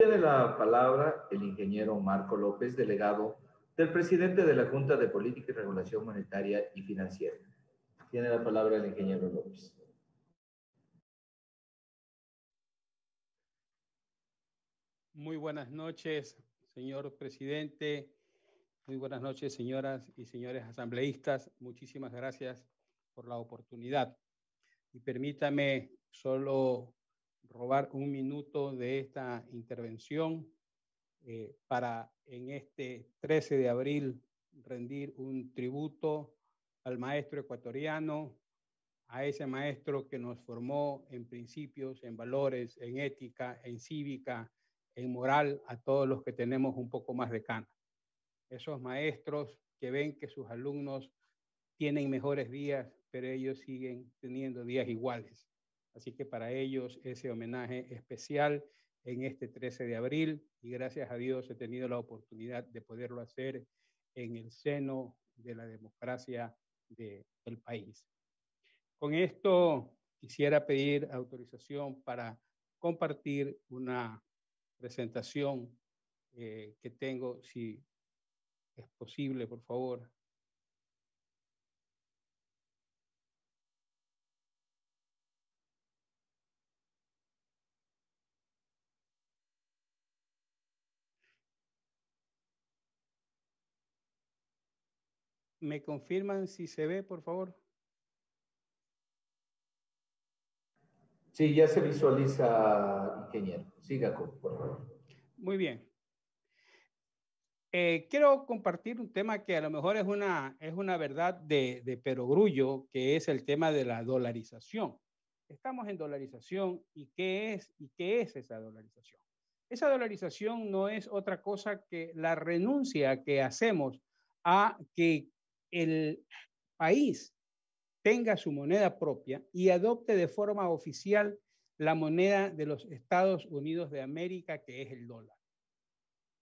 Tiene la palabra el ingeniero Marco López, delegado del presidente de la Junta de Política y Regulación Monetaria y Financiera. Tiene la palabra el ingeniero López. Muy buenas noches, señor presidente. Muy buenas noches, señoras y señores asambleístas. Muchísimas gracias por la oportunidad. Y permítame solo robar un minuto de esta intervención para en este 13 de abril rendir un tributo al maestro ecuatoriano, a ese maestro que nos formó en principios, en valores, en ética, en cívica, en moral, a todos los que tenemos un poco más de cana. Esos maestros que ven que sus alumnos tienen mejores días, pero ellos siguen teniendo días iguales. Así que para ellos ese homenaje especial en este 13 de abril, y gracias a Dios he tenido la oportunidad de poderlo hacer en el seno de la democracia del país. Con esto quisiera pedir autorización para compartir una presentación que tengo, si es posible, por favor. ¿Me confirman si se ve, por favor? Sí, ya se visualiza, ingeniero. Siga, por favor. Muy bien. Quiero compartir un tema que a lo mejor es una verdad de perogrullo, que es el tema de la dolarización. Estamos en dolarización, ¿y qué es esa dolarización? Esa dolarización no es otra cosa que la renuncia que hacemos a que el país tenga su moneda propia y adopte de forma oficial la moneda de los Estados Unidos de América, que es el dólar.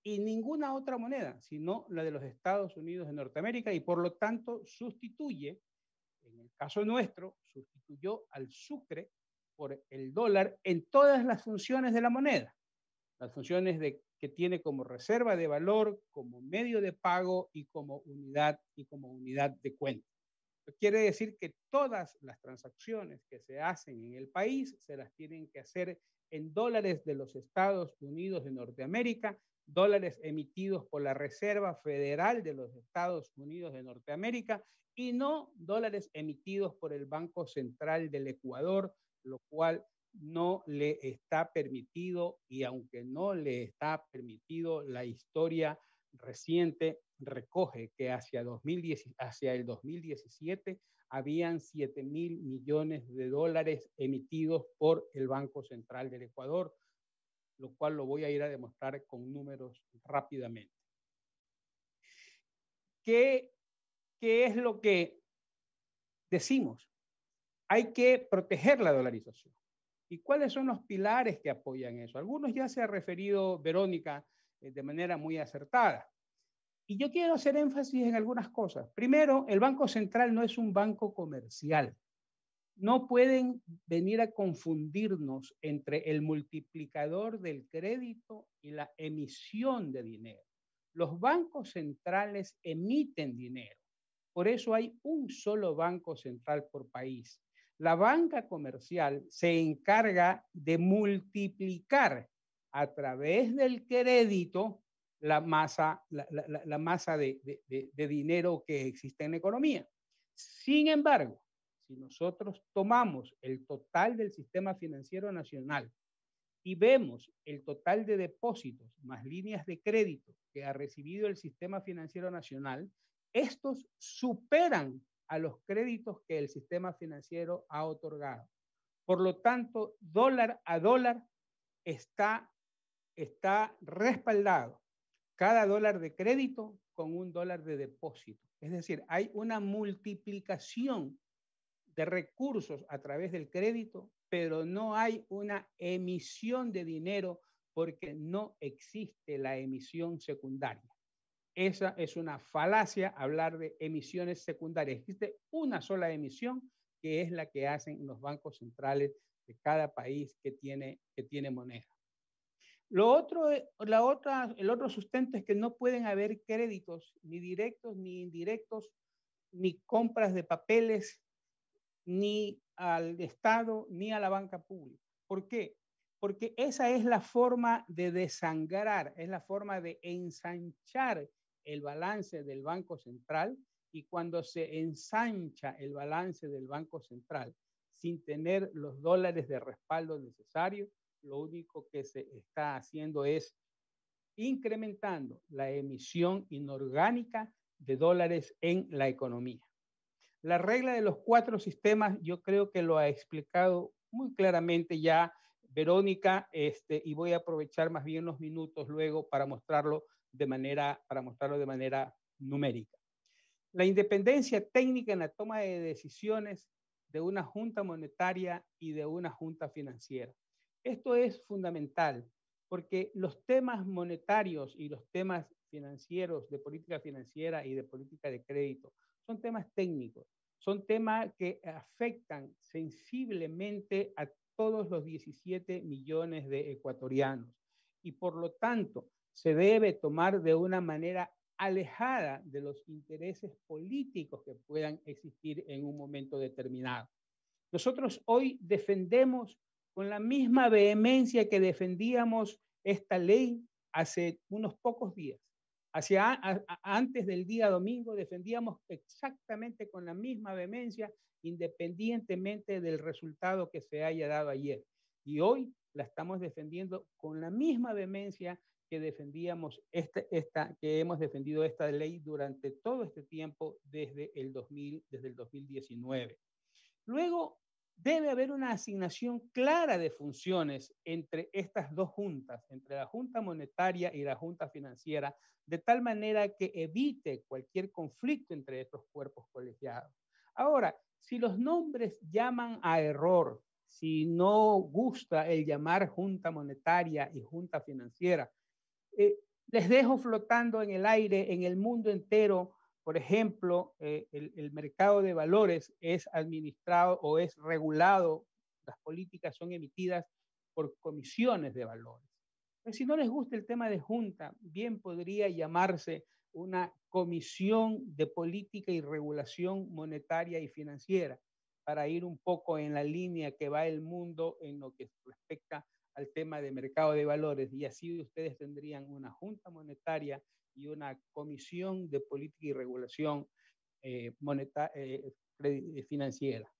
Y ninguna otra moneda, sino la de los Estados Unidos de Norteamérica, y por lo tanto sustituye, en el caso nuestro, sustituyó al sucre por el dólar en todas las funciones de la moneda. Las funciones que tiene como reserva de valor, como medio de pago y como unidad de cuenta. Quiere decir que todas las transacciones que se hacen en el país se las tienen que hacer en dólares de los Estados Unidos de Norteamérica, dólares emitidos por la Reserva Federal de los Estados Unidos de Norteamérica y no dólares emitidos por el Banco Central del Ecuador, lo cual no le está permitido, y aunque no le está permitido, la historia reciente recoge que hacia el 2017 habían 7,000 millones de dólares emitidos por el Banco Central del Ecuador, lo cual lo voy a ir a demostrar con números rápidamente. ¿Qué es lo que decimos? Hay que proteger la dolarización. ¿Y cuáles son los pilares que apoyan eso? Algunos ya se ha referido Verónica de manera muy acertada. Y yo quiero hacer énfasis en algunas cosas. Primero, el Banco Central no es un banco comercial. No pueden venir a confundirnos entre el multiplicador del crédito y la emisión de dinero. Los bancos centrales emiten dinero. Por eso hay un solo banco central por país. La banca comercial se encarga de multiplicar a través del crédito la masa de dinero que existe en la economía. Sin embargo, si nosotros tomamos el total del sistema financiero nacional y vemos el total de depósitos más líneas de crédito que ha recibido el sistema financiero nacional, estos superan a los créditos que el sistema financiero ha otorgado. Por lo tanto, dólar a dólar está respaldado cada dólar de crédito con un dólar de depósito. Es decir, hay una multiplicación de recursos a través del crédito, pero no hay una emisión de dinero porque no existe la emisión secundaria. Esa es una falacia hablar de emisiones secundarias. Existe una sola emisión que es la que hacen los bancos centrales de cada país que tiene moneda. El otro sustento es que no pueden haber créditos, ni directos ni indirectos, ni compras de papeles, ni al Estado, ni a la banca pública. ¿Por qué? Porque esa es la forma de desangrar, es la forma de ensanchar el balance del Banco Central, y cuando se ensancha el balance del Banco Central sin tener los dólares de respaldo necesarios, lo único que se está haciendo es incrementando la emisión inorgánica de dólares en la economía. La regla de los 4 sistemas, yo creo que lo ha explicado muy claramente ya Verónica, y voy a aprovechar más bien unos minutos luego para mostrarlo de manera numérica. La independencia técnica en la toma de decisiones de una junta monetaria y de una junta financiera. Esto es fundamental porque los temas monetarios y los temas financieros, de política financiera y de política de crédito, son temas técnicos, son temas que afectan sensiblemente a todos los 17 millones de ecuatorianos, y por lo tanto se debe tomar de una manera alejada de los intereses políticos que puedan existir en un momento determinado. Nosotros hoy defendemos con la misma vehemencia que defendíamos esta ley hace unos pocos días. Antes del día domingo defendíamos exactamente con la misma vehemencia, independientemente del resultado que se haya dado ayer. Y hoy la estamos defendiendo con la misma vehemencia que defendíamos que hemos defendido esta ley durante todo este tiempo desde el 2019. Luego, debe haber una asignación clara de funciones entre estas dos juntas, entre la Junta Monetaria y la Junta Financiera, de tal manera que evite cualquier conflicto entre estos cuerpos colegiados. Ahora, si los nombres llaman a error, si no gusta el llamar Junta Monetaria y Junta Financiera, les dejo flotando en el aire, en el mundo entero. Por ejemplo, el mercado de valores es administrado o es regulado, las políticas son emitidas por comisiones de valores. Pero si no les gusta el tema de junta, bien podría llamarse una comisión de política y regulación monetaria y financiera, para ir un poco en la línea que va el mundo en lo que respecta al tema de mercado de valores, y así ustedes tendrían una junta monetaria y una comisión de política y regulación financiera.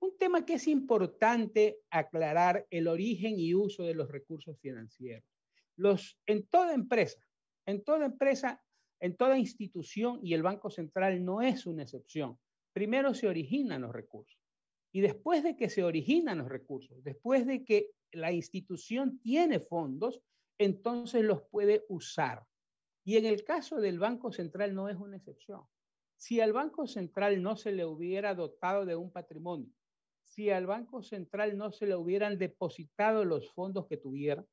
Un tema que es importante aclarar: el origen y uso de los recursos financieros. En toda empresa, en toda institución, y el Banco Central no es una excepción, primero se originan los recursos. Y después de que se originan los recursos, después de que la institución tiene fondos, entonces los puede usar. Y en el caso del Banco Central no es una excepción. Si al Banco Central no se le hubiera dotado de un patrimonio, si al Banco Central no se le hubieran depositado los fondos que tuviera,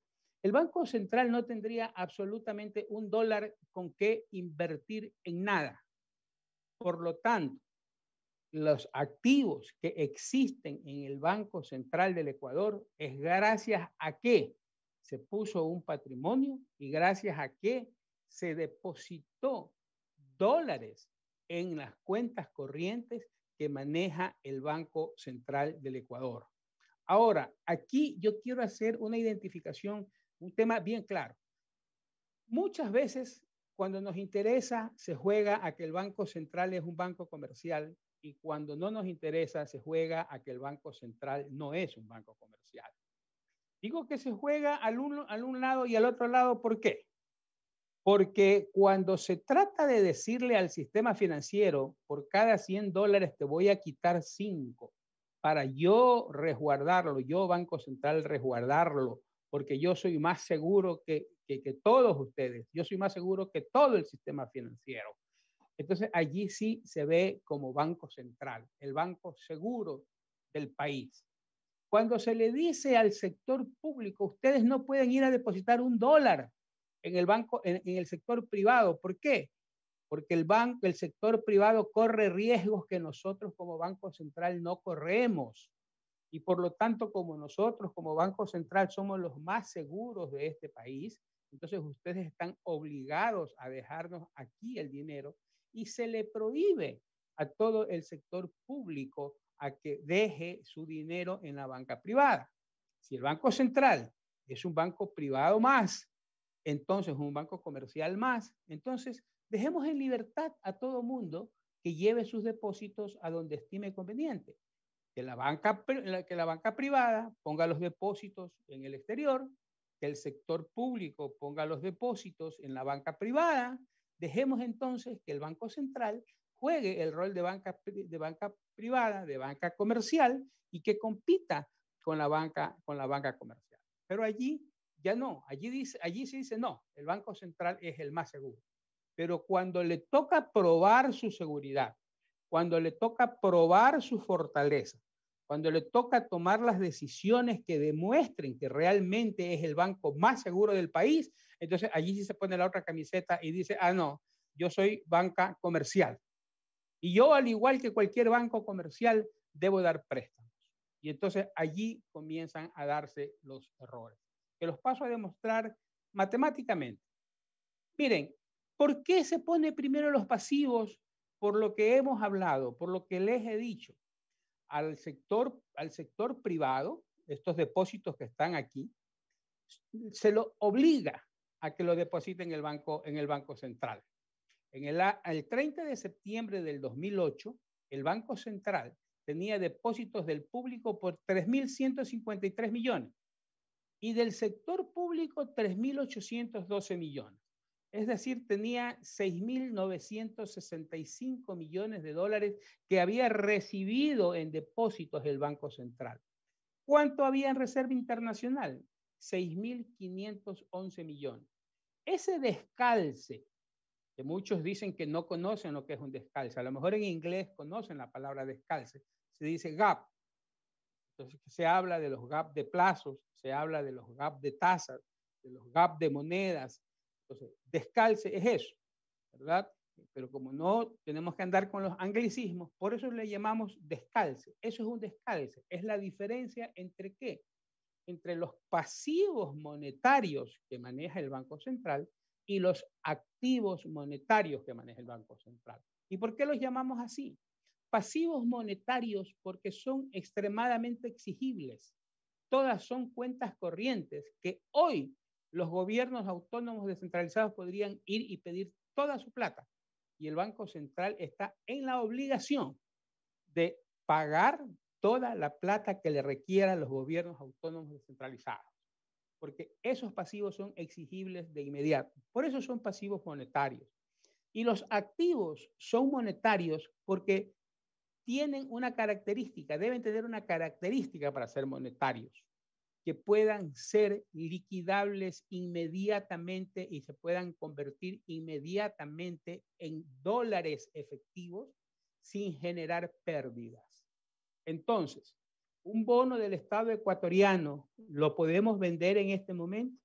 el Banco Central no tendría absolutamente un dólar con qué invertir en nada. Por lo tanto, los activos que existen en el Banco Central del Ecuador es gracias a que se puso un patrimonio y gracias a que se depositó dólares en las cuentas corrientes que maneja el Banco Central del Ecuador. Ahora, aquí yo quiero hacer una identificación, un tema bien claro. Muchas veces, cuando nos interesa, se juega a que el Banco Central es un banco comercial, y cuando no nos interesa, se juega a que el Banco Central no es un banco comercial. Digo que se juega al un lado y al otro lado, ¿por qué? Porque cuando se trata de decirle al sistema financiero, por cada 100 dólares te voy a quitar 5 para yo resguardarlo, yo Banco Central resguardarlo, porque yo soy más seguro que todos ustedes, yo soy más seguro que todo el sistema financiero. Entonces allí sí se ve como Banco Central, el banco seguro del país. Cuando se le dice al sector público, ustedes no pueden ir a depositar un dólar en el banco, en el sector privado. ¿Por qué? Porque el sector privado corre riesgos que nosotros como Banco Central no corremos. Y por lo tanto, como nosotros, como Banco Central, somos los más seguros de este país, entonces ustedes están obligados a dejarnos aquí el dinero y se le prohíbe a todo el sector público a que deje su dinero en la banca privada. Si el Banco Central es un banco privado más, entonces un banco comercial más, entonces dejemos en libertad a todo mundo que lleve sus depósitos a donde estime conveniente. Que la banca privada ponga los depósitos en el exterior, que el sector público ponga los depósitos en la banca privada. Dejemos entonces que el Banco Central juegue el rol de banca privada, de banca comercial y que compita con la banca comercial. Pero allí ya no, allí se dice no, el Banco Central es el más seguro. Pero cuando le toca probar su seguridad, cuando le toca probar su fortaleza, cuando le toca tomar las decisiones que demuestren que realmente es el banco más seguro del país, entonces allí sí se pone la otra camiseta y dice, ah, no, yo soy banca comercial. Y yo, al igual que cualquier banco comercial, debo dar préstamos. Y entonces allí comienzan a darse los errores, que los paso a demostrar matemáticamente. Miren, ¿por qué se pone primero los pasivos? Por lo que hemos hablado, por lo que les he dicho. Al sector privado, estos depósitos que están aquí, se lo obliga a que lo depositen en el Banco Central. El 30 de septiembre del 2008, el Banco Central tenía depósitos del público por 3.153 millones y del sector público 3.812 millones. Es decir, tenía 6.965 millones de dólares que había recibido en depósitos el Banco Central. ¿Cuánto había en reserva internacional? 6.511 millones. Ese descalce, que muchos dicen que no conocen lo que es un descalce, a lo mejor en inglés conocen la palabra descalce, se dice gap. Entonces, se habla de los gap de plazos, se habla de los gap de tasas, de los gap de monedas. Entonces, descalce es eso, ¿verdad? Pero como no tenemos que andar con los anglicismos, por eso le llamamos descalce. Eso es un descalce. Es la diferencia entre ¿qué? Entre los pasivos monetarios que maneja el Banco Central y los activos monetarios que maneja el Banco Central. ¿Y por qué los llamamos así? Pasivos monetarios porque son extremadamente exigibles. Todas son cuentas corrientes que hoy los gobiernos autónomos descentralizados podrían ir y pedir toda su plata. Y el Banco Central está en la obligación de pagar toda la plata que le requieran los gobiernos autónomos descentralizados. Porque esos pasivos son exigibles de inmediato. Por eso son pasivos monetarios. Y los activos son monetarios porque tienen una característica, deben tener una característica para ser monetarios, que puedan ser liquidables inmediatamente y se puedan convertir inmediatamente en dólares efectivos sin generar pérdidas. Entonces, un bono del Estado ecuatoriano, ¿lo podemos vender en este momento?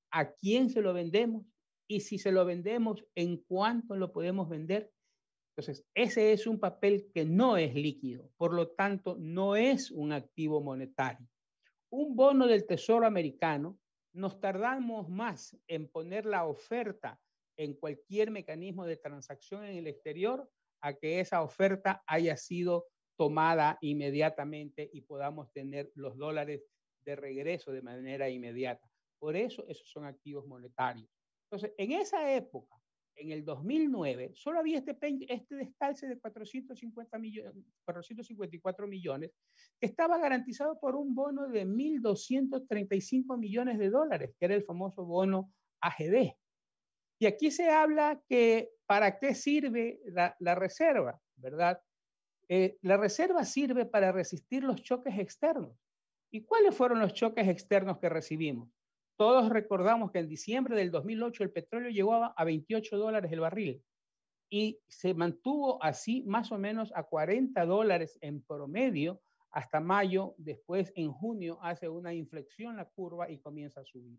¿A quién se lo vendemos? Y si se lo vendemos, ¿en cuánto lo podemos vender? Entonces, ese es un papel que no es líquido, por lo tanto, no es un activo monetario. Un bono del Tesoro americano, nos tardamos más en poner la oferta en cualquier mecanismo de transacción en el exterior a que esa oferta haya sido tomada inmediatamente y podamos tener los dólares de regreso de manera inmediata. Por eso, esos son activos monetarios. Entonces, en esa época, en el 2009, solo había este descalce de 454 millones que estaba garantizado por un bono de 1.235 millones de dólares, que era el famoso bono AGD. Y aquí se habla que para qué sirve la reserva, ¿verdad? La reserva sirve para resistir los choques externos. ¿Y cuáles fueron los choques externos que recibimos? Todos recordamos que en diciembre del 2008 el petróleo llegó a 28 dólares el barril y se mantuvo así más o menos a 40 dólares en promedio hasta mayo. Después, en junio, hace una inflexión la curva y comienza a subir.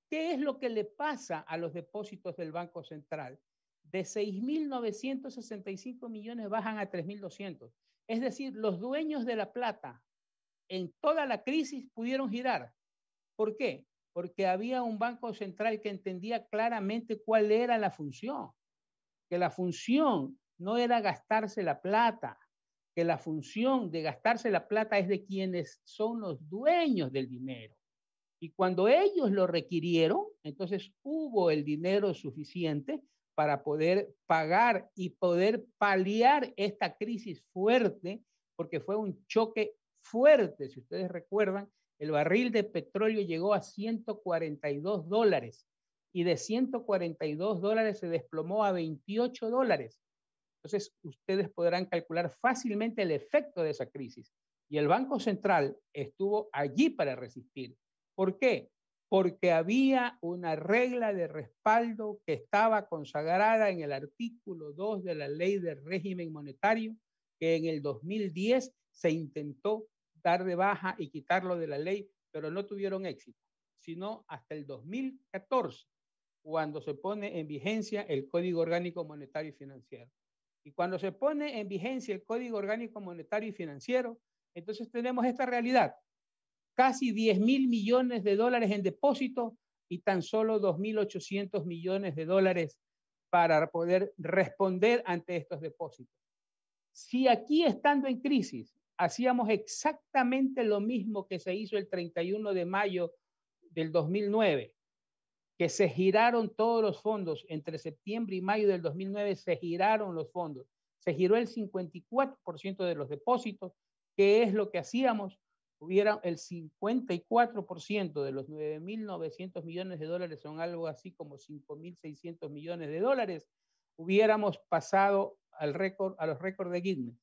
¿Qué es lo que le pasa a los depósitos del Banco Central? De 6.965 millones bajan a 3.200. Es decir, los dueños de la plata en toda la crisis pudieron girar. ¿Por qué? Porque había un banco central que entendía claramente cuál era la función, que la función no era gastarse la plata, que la función de gastarse la plata es de quienes son los dueños del dinero. Y cuando ellos lo requirieron, entonces hubo el dinero suficiente para poder pagar y poder paliar esta crisis fuerte, porque fue un choque fuerte. Si ustedes recuerdan, el barril de petróleo llegó a $142 y de $142 se desplomó a $28. Entonces, ustedes podrán calcular fácilmente el efecto de esa crisis. Y el Banco Central estuvo allí para resistir. ¿Por qué? Porque había una regla de respaldo que estaba consagrada en el artículo 2 de la Ley de Régimen Monetario, que en el 2010 se intentó dar de baja y quitarlo de la ley, pero no tuvieron éxito, sino hasta el 2014, cuando se pone en vigencia el Código Orgánico Monetario y Financiero. Y cuando se pone en vigencia el Código Orgánico Monetario y Financiero, entonces tenemos esta realidad. Casi 10.000 millones de dólares en depósito y tan solo 2.800 millones de dólares para poder responder ante estos depósitos. Si aquí, estando en crisis, hacíamos exactamente lo mismo que se hizo el 31 de mayo del 2009, que se giraron todos los fondos, entre septiembre y mayo del 2009 se giraron los fondos, se giró el 54% de los depósitos. ¿Qué es lo que hacíamos? Hubiera el 54% de los 9.900 millones de dólares, son algo así como 5.600 millones de dólares, hubiéramos pasado a los récords de Guinness,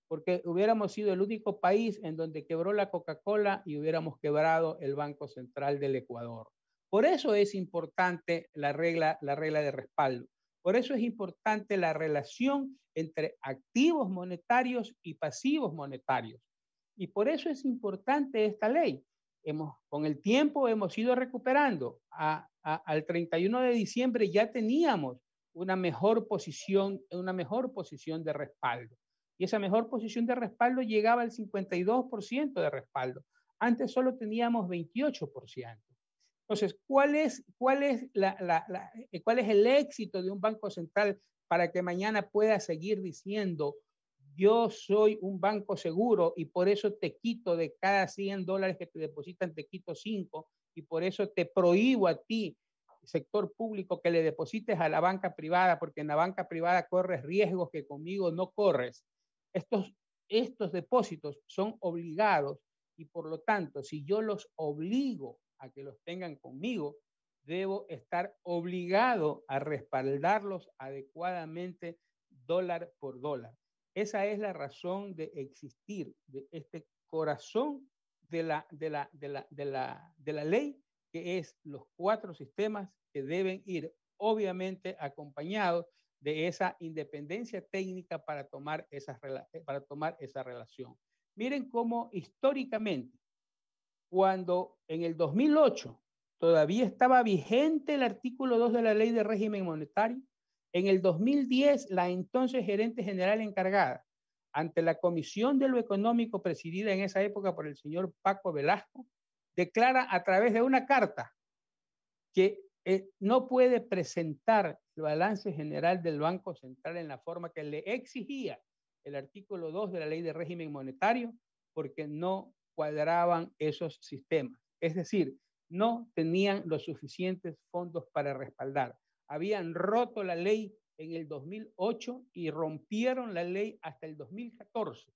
porque hubiéramos sido el único país en donde quebró la Coca-Cola y hubiéramos quebrado el Banco Central del Ecuador. Por eso es importante la regla de respaldo. Por eso es importante la relación entre activos monetarios y pasivos monetarios. Y por eso es importante esta ley. Con el tiempo hemos ido recuperando. Al 31 de diciembre ya teníamos una mejor posición de respaldo. Y esa mejor posición de respaldo llegaba al 52% de respaldo. Antes solo teníamos 28%. Entonces, ¿cuál es el éxito de un banco central para que mañana pueda seguir diciendo, yo soy un banco seguro y por eso te quito de cada $100 que te depositan, te quito 5 y por eso te prohíbo a ti, sector público, que le deposites a la banca privada, porque en la banca privada corres riesgos que conmigo no corres? Estos depósitos son obligados y por lo tanto, si yo los obligo a que los tengan conmigo, debo estar obligado a respaldarlos adecuadamente dólar por dólar. Esa es la razón de existir de este corazón de la ley, que es los 4 sistemas que deben ir obviamente acompañados de esa independencia técnica para tomar esa relación. Miren cómo históricamente, cuando en el 2008 todavía estaba vigente el artículo 2 de la Ley de Régimen Monetario, en el 2010 la entonces gerente general encargada ante la Comisión de lo Económico presidida en esa época por el señor Paco Velasco, declara a través de una carta que no puede presentar el balance general del Banco Central en la forma que le exigía el artículo 2 de la Ley de Régimen Monetario, porque no cuadraban esos sistemas. Es decir, no tenían los suficientes fondos para respaldar. Habían roto la ley en el 2008 y rompieron la ley hasta el 2014.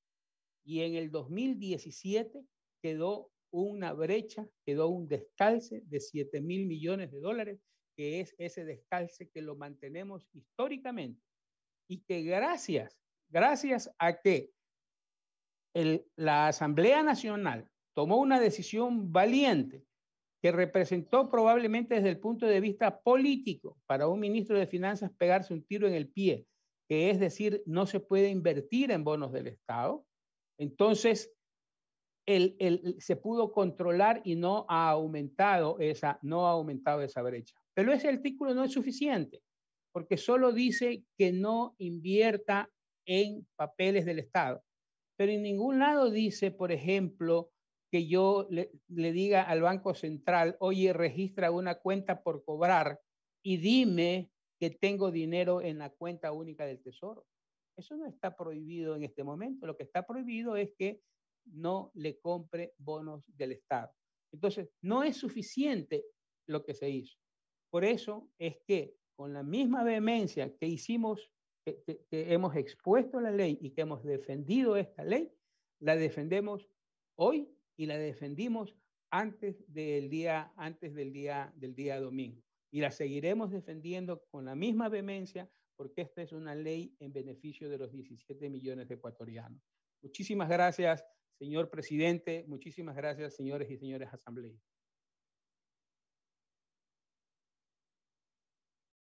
Y en el 2017 quedó una brecha, quedó un descalce de 7.000 millones de dólares, que es ese descalce que lo mantenemos históricamente y que gracias a que la Asamblea Nacional tomó una decisión valiente que representó probablemente desde el punto de vista político para un ministro de Finanzas pegarse un tiro en el pie, que es decir, no se puede invertir en bonos del Estado. Entonces, se pudo controlar y no ha aumentado esa brecha. Pero ese artículo no es suficiente, porque solo dice que no invierta en papeles del Estado. Pero en ningún lado dice, por ejemplo, que yo le diga al Banco Central, oye, registra una cuenta por cobrar y dime que tengo dinero en la cuenta única del Tesoro. Eso no está prohibido en este momento. Lo que está prohibido es que no le compre bonos del Estado. Entonces, no es suficiente lo que se hizo. Por eso es que con la misma vehemencia que hicimos, que hemos expuesto la ley y que hemos defendido esta ley, la defendemos hoy y la defendimos antes del día domingo. Y la seguiremos defendiendo con la misma vehemencia porque esta es una ley en beneficio de los 17 millones de ecuatorianos. Muchísimas gracias, señor presidente. Muchísimas gracias, señores y señoras asambleístas.